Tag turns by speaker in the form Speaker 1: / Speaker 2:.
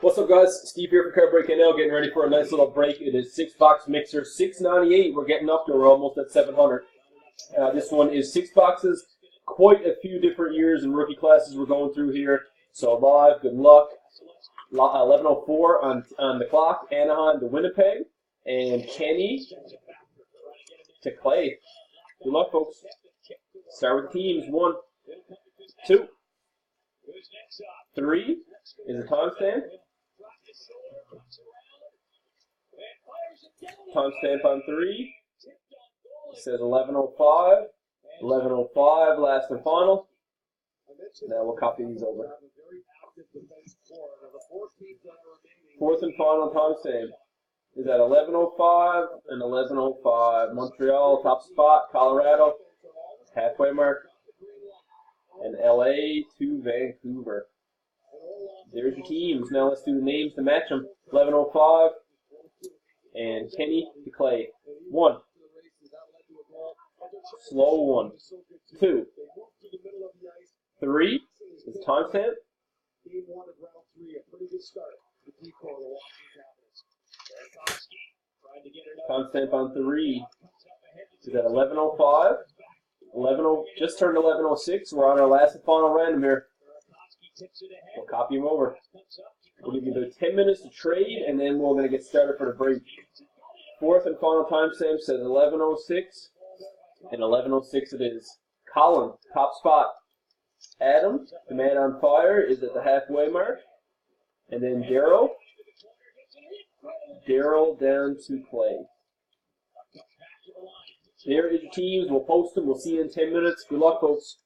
Speaker 1: What's up, guys? Steve here for Card Break NL, getting ready for a nice little break. It is 6-box mixer, $6.98. We're getting up there. We're almost at 700. This one is 6 boxes. Quite a few different years and rookie classes we're going through here. So live, good luck. 11:04 on the clock. Anaheim to Winnipeg, and Kenny to Clay. Good luck, folks. Start with the teams. 1, 2, 3 is a timestamp. Timestamp on 3. It says 11:05. 11:05, last and final. Now we'll copy these over. Fourth and final timestamp is at 11:05 and 11:05. Montreal, top spot. Colorado, halfway mark. And LA to Vancouver. There's your teams. Now let's do the names to match them. 11:05 and Kenny to Clay. 1. Slow 1. 2. 3 is timestamp. Timestamp on 3 is at 11:05. 11:00, just turned 11:06. We're on our last and final random here. We'll copy them over. We'll give you the 10 minutes to trade, and then we're going to get started for the break. Fourth and final timestamp says 11:06, and 11:06 it is. Colin, top spot. Adam, the man on fire, is at the halfway mark. And then Daryl down to Clay. There is your teams. We'll post them. We'll see you in 10 minutes. Good luck, folks.